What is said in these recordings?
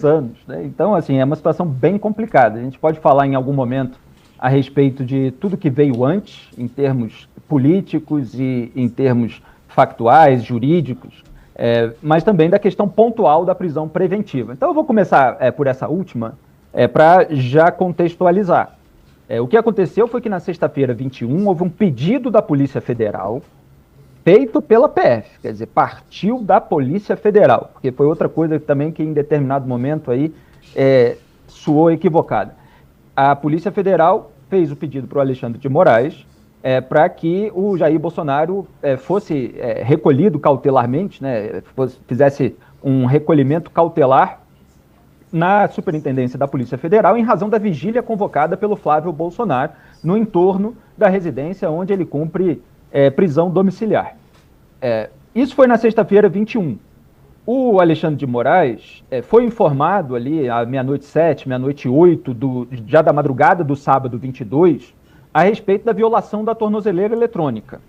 anos, né? Então, assim, é uma situação bem complicada. A gente pode falar em algum momento a respeito de tudo que veio antes, em termos políticos e em termos factuais, jurídicos, mas também da questão pontual da prisão preventiva. Então, eu vou começar por essa última, para já contextualizar. O que aconteceu foi que na sexta-feira 21 houve um pedido da Polícia Federal feito pela PF, quer dizer, partiu da Polícia Federal, porque foi outra coisa também que em determinado momento aí soou equivocada. A Polícia Federal fez o pedido para o Alexandre de Moraes para que o Jair Bolsonaro fosse recolhido cautelarmente, né, fizesse um recolhimento cautelar na Superintendência da Polícia Federal em razão da vigília convocada pelo Flávio Bolsonaro no entorno da residência onde ele cumpre prisão domiciliar. Isso foi na sexta-feira 21. O Alexandre de Moraes foi informado ali à meia-noite 7, meia-noite 8, já da madrugada do sábado 22, a respeito da violação da tornozeleira eletrônica.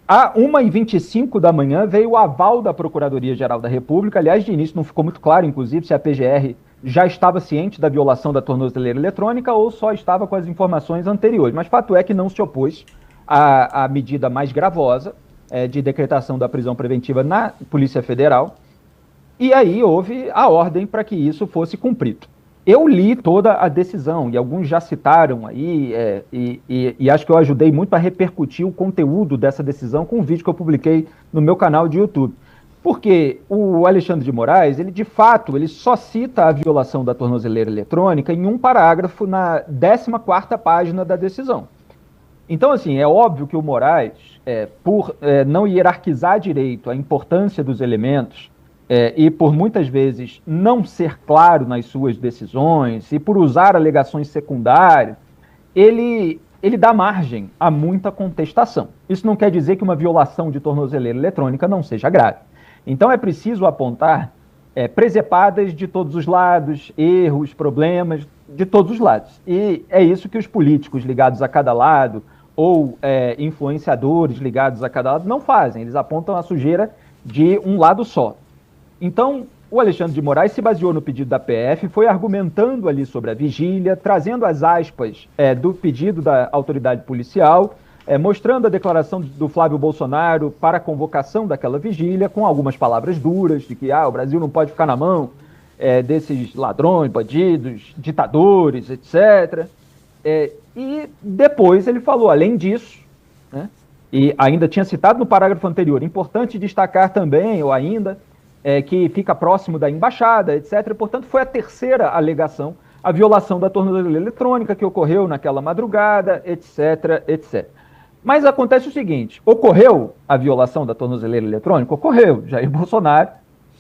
À 1h25 da manhã veio o aval da Procuradoria-Geral da República. Aliás, de início não ficou muito claro, inclusive, se a PGR já estava ciente da violação da tornozeleira eletrônica ou só estava com as informações anteriores. Mas fato é que não se opôs à medida mais gravosa de decretação da prisão preventiva na Polícia Federal. E aí houve a ordem para que isso fosse cumprido. Eu li toda a decisão, e alguns já citaram aí, e acho que eu ajudei muito a repercutir o conteúdo dessa decisão com um vídeo que eu publiquei no meu canal de YouTube. Porque o Alexandre de Moraes, ele de fato, ele só cita a violação da tornozeleira eletrônica em um parágrafo na 14ª página da decisão. Então, assim, é óbvio que o Moraes, por não hierarquizar direito a importância dos elementos, e por muitas vezes não ser claro nas suas decisões e por usar alegações secundárias, ele dá margem a muita contestação. Isso não quer dizer que uma violação de tornozeleira eletrônica não seja grave. Então é preciso apontar presepadas de todos os lados, erros, problemas de todos os lados. E é isso que os políticos ligados a cada lado ou influenciadores ligados a cada lado não fazem. Eles apontam a sujeira de um lado só. Então, o Alexandre de Moraes se baseou no pedido da PF, foi argumentando ali sobre a vigília, trazendo as aspas do pedido da autoridade policial, mostrando a declaração do Flávio Bolsonaro para a convocação daquela vigília, com algumas palavras duras, de que o Brasil não pode ficar na mão desses ladrões, bandidos, ditadores, etc. E depois ele falou, além disso, né, e ainda tinha citado no parágrafo anterior, importante destacar também, ou ainda, que fica próximo da embaixada, etc. Portanto, foi a terceira alegação, a violação da tornozeleira eletrônica que ocorreu naquela madrugada, etc, etc. Mas acontece o seguinte, ocorreu a violação da tornozeleira eletrônica? Ocorreu. Jair Bolsonaro,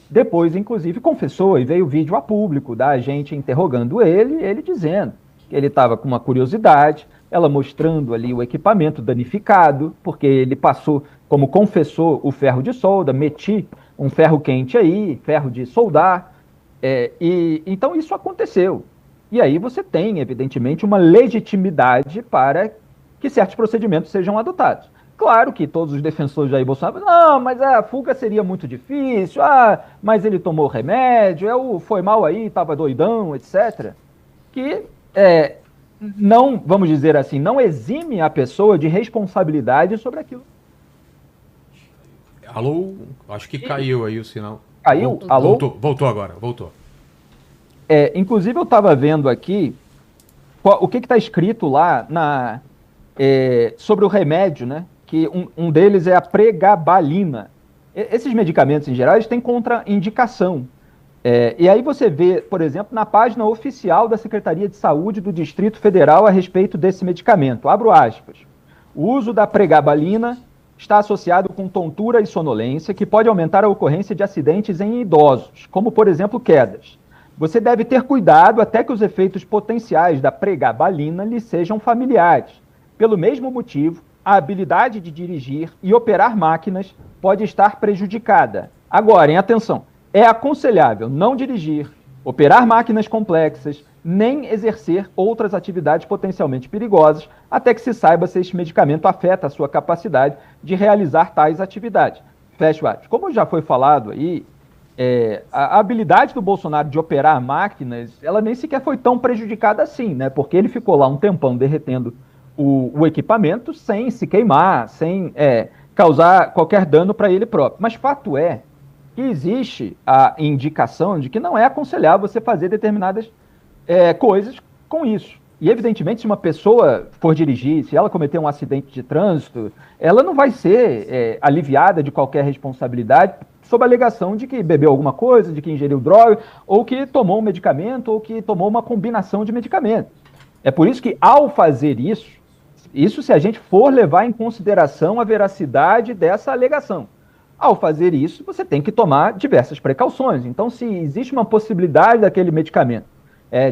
depois, inclusive, confessou e veio vídeo a público da gente interrogando ele dizendo que ele estava com uma curiosidade, ela mostrando ali o equipamento danificado, porque ele passou, como confessou, o ferro de solda, meti um ferro quente aí, ferro de soldar, então isso aconteceu. E aí você tem, evidentemente, uma legitimidade para que certos procedimentos sejam adotados. Claro que todos os defensores de Jair Bolsonaro, não, mas a fuga seria muito difícil, mas ele tomou remédio, foi mal aí, estava doidão, etc. Que não, vamos dizer assim, não exime a pessoa de responsabilidade sobre aquilo. Alô? Acho que caiu aí o sinal. Caiu? Alô? Voltou agora, voltou. Inclusive eu estava vendo aqui o que está escrito lá sobre o remédio, né? Que um deles é a pregabalina. Esses medicamentos, em geral, eles têm contraindicação. E aí você vê, por exemplo, na página oficial da Secretaria de Saúde do Distrito Federal a respeito desse medicamento. Abro aspas. O uso da pregabalina está associado com tontura e sonolência, que pode aumentar a ocorrência de acidentes em idosos, como, por exemplo, quedas. Você deve ter cuidado até que os efeitos potenciais da pregabalina lhe sejam familiares. Pelo mesmo motivo, a habilidade de dirigir e operar máquinas pode estar prejudicada. Agora, atenção, é aconselhável não dirigir, operar máquinas complexas, nem exercer outras atividades potencialmente perigosas, até que se saiba se este medicamento afeta a sua capacidade de realizar tais atividades. Fecha o aspas. Como já foi falado aí, A habilidade do Bolsonaro de operar máquinas, ela nem sequer foi tão prejudicada assim, né? Porque ele ficou lá um tempão derretendo o equipamento sem se queimar, sem causar qualquer dano para ele próprio. Mas fato é que existe a indicação de que não é aconselhável você fazer determinadas coisas com isso. E, evidentemente, se uma pessoa for dirigir, se ela cometer um acidente de trânsito, ela não vai ser aliviada de qualquer responsabilidade sob a alegação de que bebeu alguma coisa, de que ingeriu droga, ou que tomou um medicamento, ou que tomou uma combinação de medicamentos. É por isso que, ao fazer isso se a gente for levar em consideração a veracidade dessa alegação. Ao fazer isso, você tem que tomar diversas precauções. Então, se existe uma possibilidade daquele medicamento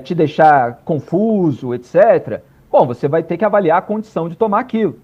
te deixar confuso, etc., bom, você vai ter que avaliar a condição de tomar aquilo.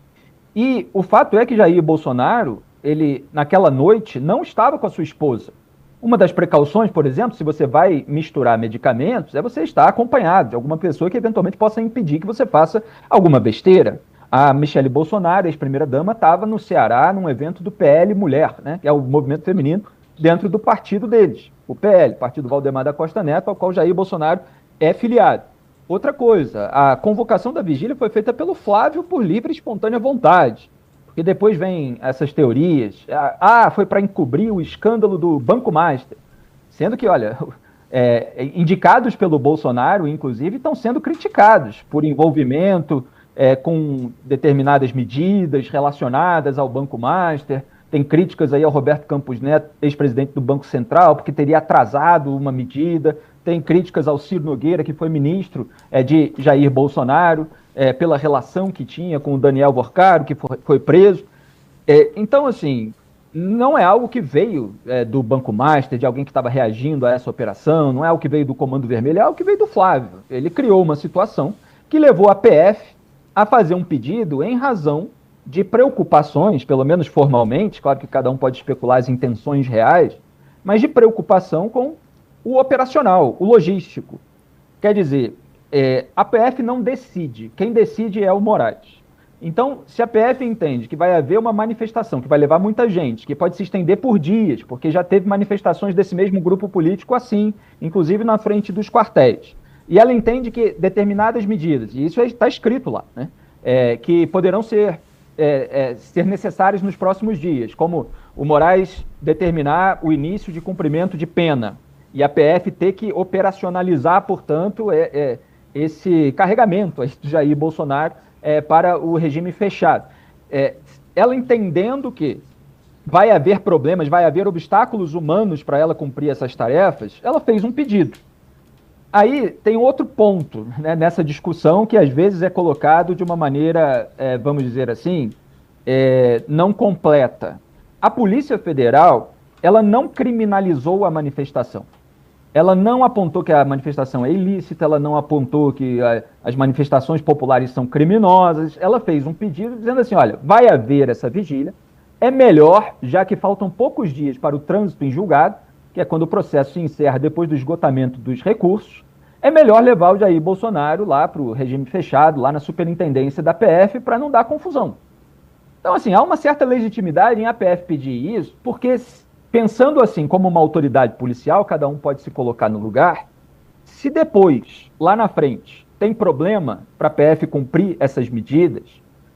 E o fato é que Jair Bolsonaro, ele, naquela noite, não estava com a sua esposa. Uma das precauções, por exemplo, se você vai misturar medicamentos, é você estar acompanhado de alguma pessoa que eventualmente possa impedir que você faça alguma besteira. A Michele Bolsonaro, ex-primeira-dama, estava no Ceará, num evento do PL Mulher, né, que é o movimento feminino dentro do partido deles, o PL, Partido Valdemar da Costa Neto, ao qual Jair Bolsonaro é filiado. Outra coisa, a convocação da vigília foi feita pelo Flávio por livre e espontânea vontade. Porque depois vem essas teorias. Foi para encobrir o escândalo do Banco Master. Sendo que, olha, indicados pelo Bolsonaro, inclusive, estão sendo criticados por envolvimento com determinadas medidas relacionadas ao Banco Master. Tem críticas aí ao Roberto Campos Neto, ex-presidente do Banco Central, porque teria atrasado uma medida. Tem críticas ao Ciro Nogueira, que foi ministro de Jair Bolsonaro, pela relação que tinha com o Daniel Vorcaro, que foi preso. Então, assim, não é algo que veio do Banco Master, de alguém que estava reagindo a essa operação, não é algo que veio do Comando Vermelho, é algo que veio do Flávio. Ele criou uma situação que levou a PF a fazer um pedido em razão de preocupações, pelo menos formalmente, claro que cada um pode especular as intenções reais, mas de preocupação com o operacional, o logístico. Quer dizer, a PF não decide, quem decide é o Moraes. Então, se a PF entende que vai haver uma manifestação que vai levar muita gente, que pode se estender por dias, porque já teve manifestações desse mesmo grupo político assim, inclusive na frente dos quartéis, e ela entende que determinadas medidas, e isso está escrito lá, né, que poderão ser necessárias nos próximos dias, como o Moraes determinar o início de cumprimento de pena, e a PF ter que operacionalizar, portanto, esse carregamento do Jair Bolsonaro para o regime fechado. Ela entendendo que vai haver problemas, vai haver obstáculos humanos para ela cumprir essas tarefas, ela fez um pedido. Aí tem outro ponto, né, nessa discussão que às vezes é colocado de uma maneira, vamos dizer assim, não completa. A Polícia Federal, ela não criminalizou a manifestação. Ela não apontou que a manifestação é ilícita, ela não apontou que as manifestações populares são criminosas. Ela fez um pedido dizendo assim, olha, vai haver essa vigília, é melhor, já que faltam poucos dias para o trânsito em julgado, que é quando o processo se encerra depois do esgotamento dos recursos, é melhor levar o Jair Bolsonaro lá para o regime fechado, lá na superintendência da PF, para não dar confusão. Então, assim, há uma certa legitimidade em a PF pedir isso, porque, pensando assim como uma autoridade policial, cada um pode se colocar no lugar, se depois, lá na frente, tem problema para a PF cumprir essas medidas,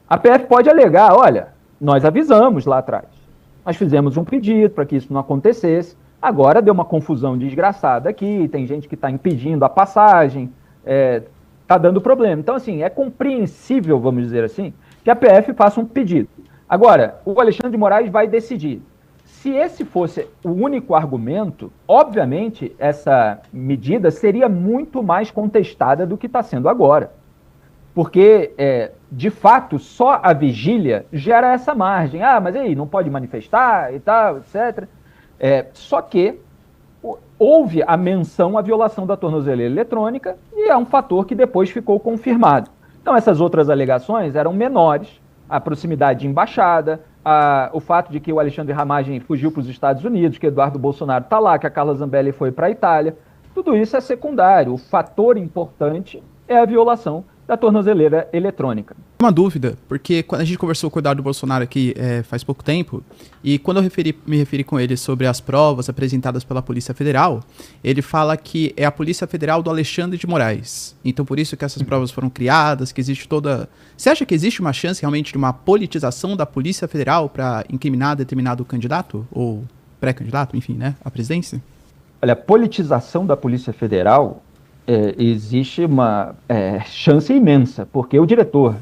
a PF pode alegar, olha, nós avisamos lá atrás, nós fizemos um pedido para que isso não acontecesse, agora deu uma confusão desgraçada aqui, tem gente que está impedindo a passagem, está dando problema. Então, assim, é compreensível, vamos dizer assim, que a PF faça um pedido. Agora, o Alexandre de Moraes vai decidir. Se esse fosse o único argumento, obviamente, essa medida seria muito mais contestada do que está sendo agora. Porque, de fato, só a vigília gera essa margem. Mas aí, não pode manifestar e tal, etc., só que houve a menção à violação da tornozeleira eletrônica e é um fator que depois ficou confirmado. Então, essas outras alegações eram menores, a proximidade de embaixada, o fato de que o Alexandre Ramagem fugiu para os Estados Unidos, que Eduardo Bolsonaro está lá, que a Carla Zambelli foi para a Itália. Tudo isso é secundário. O fator importante é a violação da tornozeleira eletrônica. Uma dúvida, porque quando a gente conversou com o Eduardo Bolsonaro aqui faz pouco tempo, e quando eu me referi com ele sobre as provas apresentadas pela Polícia Federal, ele fala que é a Polícia Federal do Alexandre de Moraes. Então por isso que essas provas foram criadas, que existe toda... Você acha que existe uma chance realmente de uma politização da Polícia Federal para incriminar determinado candidato? Ou pré-candidato, enfim, né? À presidência? Olha, a politização da Polícia Federal... existe uma chance imensa, porque o diretor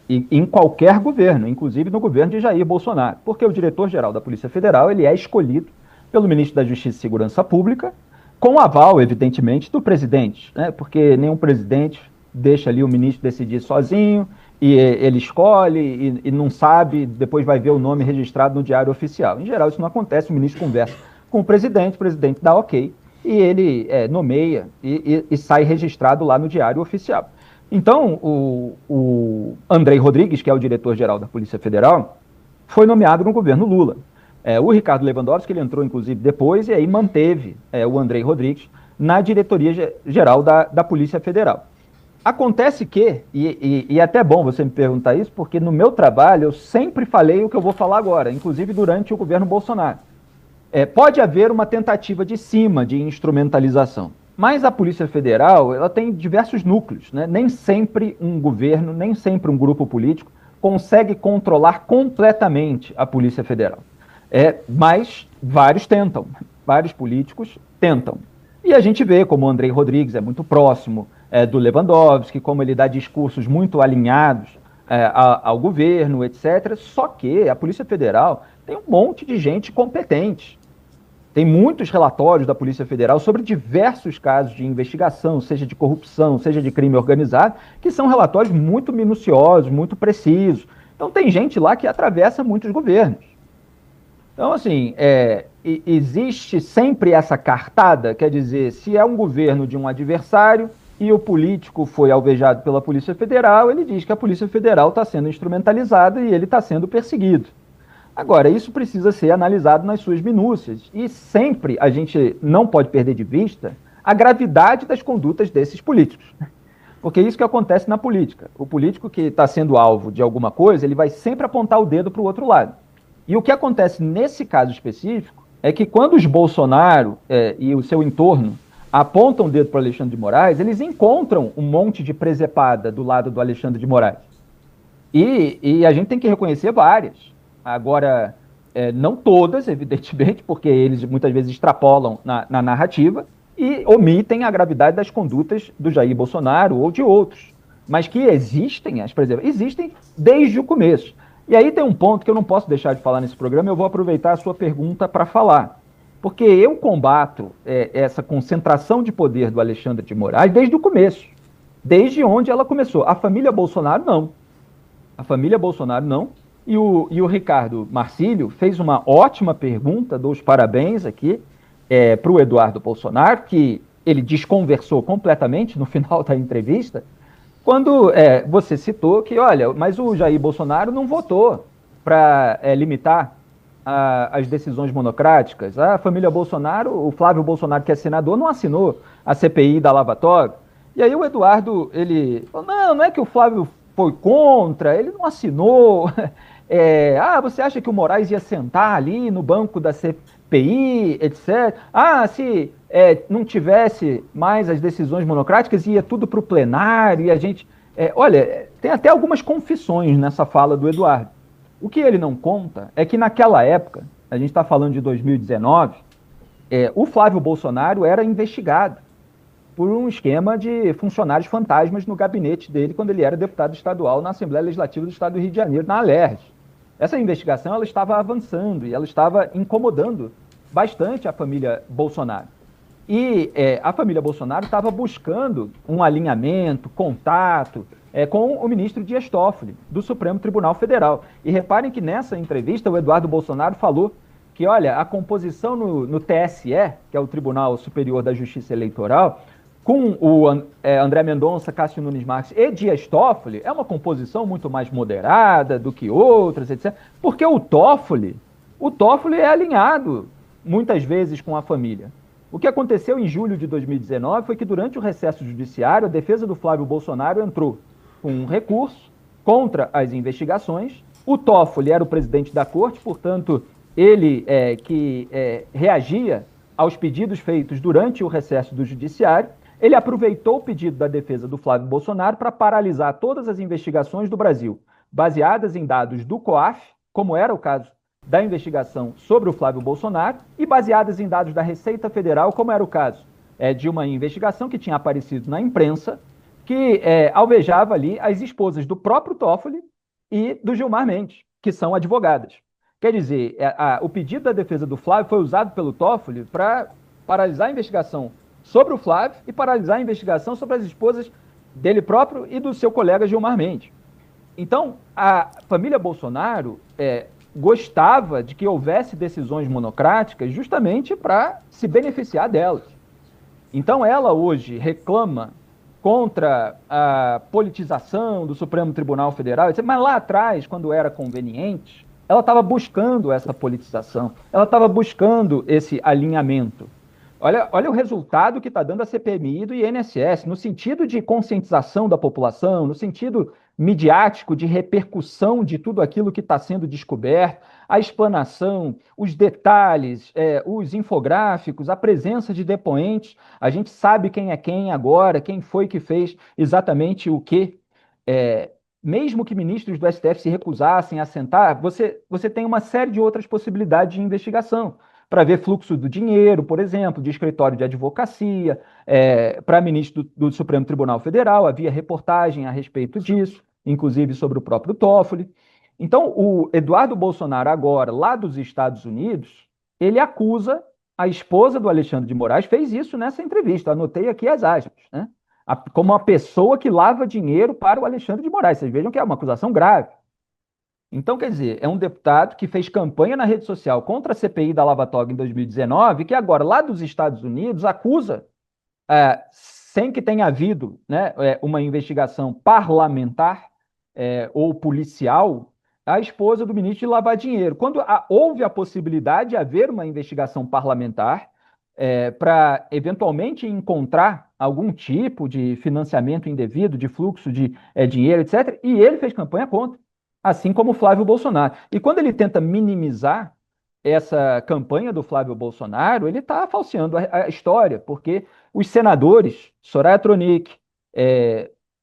em qualquer governo, inclusive no governo de Jair Bolsonaro, porque o diretor-geral da Polícia Federal ele é escolhido pelo ministro da Justiça e Segurança Pública, com aval, evidentemente, do presidente, né? Porque nenhum presidente deixa ali o ministro decidir sozinho, e ele escolhe e não sabe, depois vai ver o nome registrado no Diário Oficial. Em geral, isso não acontece, o ministro conversa com o presidente dá ok, e ele nomeia e sai registrado lá no Diário Oficial. Então, o Andrei Rodrigues, que é o diretor-geral da Polícia Federal, foi nomeado no governo Lula. O Ricardo Lewandowski, ele entrou, inclusive, depois, e aí manteve o Andrei Rodrigues na diretoria-geral da Polícia Federal. Acontece que, e é até bom você me perguntar isso, porque no meu trabalho eu sempre falei o que eu vou falar agora, inclusive durante o governo Bolsonaro. Pode haver uma tentativa de cima de instrumentalização, mas a Polícia Federal ela tem diversos núcleos, né? Nem sempre um governo, nem sempre um grupo político consegue controlar completamente a Polícia Federal. Mas vários tentam, vários políticos tentam. E a gente vê como o Andrei Rodrigues é muito próximo do Lewandowski, como ele dá discursos muito alinhados ao governo, etc. Só que a Polícia Federal tem um monte de gente competente. Tem muitos relatórios da Polícia Federal sobre diversos casos de investigação, seja de corrupção, seja de crime organizado, que são relatórios muito minuciosos, muito precisos. Então tem gente lá que atravessa muitos governos. Então, assim, existe sempre essa cartada, quer dizer, se é um governo de um adversário e o político foi alvejado pela Polícia Federal, ele diz que a Polícia Federal está sendo instrumentalizada e ele está sendo perseguido. Agora, isso precisa ser analisado nas suas minúcias e sempre a gente não pode perder de vista a gravidade das condutas desses políticos. Porque é isso que acontece na política. O político que está sendo alvo de alguma coisa, ele vai sempre apontar o dedo para o outro lado. E o que acontece nesse caso específico é que quando os Bolsonaro e o seu entorno apontam o dedo para o Alexandre de Moraes, eles encontram um monte de presepada do lado do Alexandre de Moraes. E a gente tem que reconhecer várias. Agora, não todas, evidentemente, porque eles muitas vezes extrapolam na narrativa e omitem a gravidade das condutas do Jair Bolsonaro ou de outros. Mas que existem, existem desde o começo. E aí tem um ponto que eu não posso deixar de falar nesse programa, eu vou aproveitar a sua pergunta para falar. Porque eu combato essa concentração de poder do Alexandre de Moraes desde o começo. Desde onde ela começou. A família Bolsonaro, não. A família Bolsonaro, não. E o Ricardo Marcílio fez uma ótima pergunta, dou os parabéns aqui para o Eduardo Bolsonaro, que ele desconversou completamente no final da entrevista, quando você citou que, olha, mas o Jair Bolsonaro não votou para limitar as decisões monocráticas. A família Bolsonaro, o Flávio Bolsonaro, que é senador, não assinou a CPI da Lava Toga. E aí o Eduardo, ele falou, não é que o Flávio foi contra, ele não assinou. Você acha que o Moraes ia sentar ali no banco da CPI, etc. Se não tivesse mais as decisões monocráticas, ia tudo para o plenário e a gente... olha, tem até algumas confissões nessa fala do Eduardo. O que ele não conta é que naquela época, a gente está falando de 2019, o Flávio Bolsonaro era investigado por um esquema de funcionários fantasmas no gabinete dele quando ele era deputado estadual na Assembleia Legislativa do Estado do Rio de Janeiro, na Alerj. Essa investigação ela estava avançando e ela estava incomodando bastante a família Bolsonaro. E a família Bolsonaro estava buscando um alinhamento, contato com o ministro Dias Toffoli, do Supremo Tribunal Federal. E reparem que nessa entrevista o Eduardo Bolsonaro falou que, olha, a composição no TSE, que é o Tribunal Superior da Justiça Eleitoral, com o André Mendonça, Cássio Nunes Marques e Dias Toffoli, é uma composição muito mais moderada do que outras, etc. Porque o Toffoli é alinhado muitas vezes com a família. O que aconteceu em julho de 2019 foi que, durante o recesso judiciário, a defesa do Flávio Bolsonaro entrou com um recurso contra as investigações. O Toffoli era o presidente da corte, portanto, ele reagia aos pedidos feitos durante o recesso do judiciário. Ele aproveitou o pedido da defesa do Flávio Bolsonaro para paralisar todas as investigações do Brasil, baseadas em dados do COAF, como era o caso da investigação sobre o Flávio Bolsonaro, e baseadas em dados da Receita Federal, como era o caso de uma investigação que tinha aparecido na imprensa, que alvejava ali as esposas do próprio Toffoli e do Gilmar Mendes, que são advogadas. Quer dizer, o pedido da defesa do Flávio foi usado pelo Toffoli para paralisar a investigação sobre o Flávio e paralisar a investigação sobre as esposas dele próprio e do seu colega Gilmar Mendes. Então, a família Bolsonaro gostava de que houvesse decisões monocráticas justamente para se beneficiar delas. Então, ela hoje reclama contra a politização do Supremo Tribunal Federal, mas lá atrás, quando era conveniente, ela estava buscando essa politização, ela estava buscando esse alinhamento. Olha o resultado que está dando a CPMI do INSS, no sentido de conscientização da população, no sentido midiático de repercussão de tudo aquilo que está sendo descoberto, a explanação, os detalhes, os infográficos, a presença de depoentes. A gente sabe quem é quem agora, quem foi que fez exatamente o quê. Mesmo que ministros do STF se recusassem a sentar, você tem uma série de outras possibilidades de investigação, para ver fluxo do dinheiro, por exemplo, de escritório de advocacia, para ministro do Supremo Tribunal Federal, havia reportagem a respeito disso, inclusive sobre o próprio Toffoli. Então, o Eduardo Bolsonaro agora, lá dos Estados Unidos, ele acusa a esposa do Alexandre de Moraes, fez isso nessa entrevista, anotei aqui as aspas, né? Como uma pessoa que lava dinheiro para o Alexandre de Moraes. Vocês vejam que é uma acusação grave. Então, quer dizer, é um deputado que fez campanha na rede social contra a CPI da Lava Toga em 2019, que agora, lá dos Estados Unidos, acusa, sem que tenha havido, né, uma investigação parlamentar ou policial, a esposa do ministro de lavar dinheiro. Quando houve a possibilidade de haver uma investigação parlamentar para, eventualmente, encontrar algum tipo de financiamento indevido, de fluxo de dinheiro, etc., e ele fez campanha contra, assim como o Flávio Bolsonaro. E quando ele tenta minimizar essa campanha do Flávio Bolsonaro, ele está falseando a história, porque os senadores, Soraya Tronic,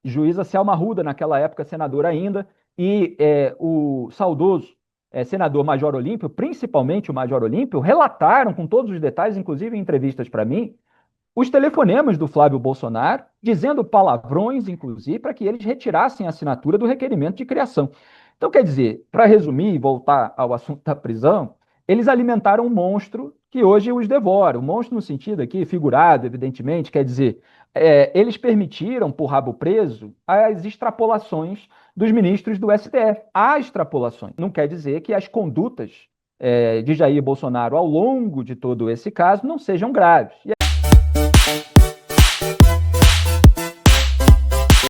juíza Selma Arruda, naquela época senadora ainda, e o saudoso senador Major Olímpio, principalmente o Major Olímpio, relataram com todos os detalhes, inclusive em entrevistas para mim, os telefonemas do Flávio Bolsonaro, dizendo palavrões, inclusive, para que eles retirassem a assinatura do requerimento de criação. Então, quer dizer, para resumir e voltar ao assunto da prisão, eles alimentaram um monstro que hoje os devora. O monstro no sentido aqui, figurado, evidentemente, quer dizer, eles permitiram, por rabo preso, as extrapolações dos ministros do STF. Há extrapolações. Não quer dizer que as condutas de Jair Bolsonaro ao longo de todo esse caso não sejam graves.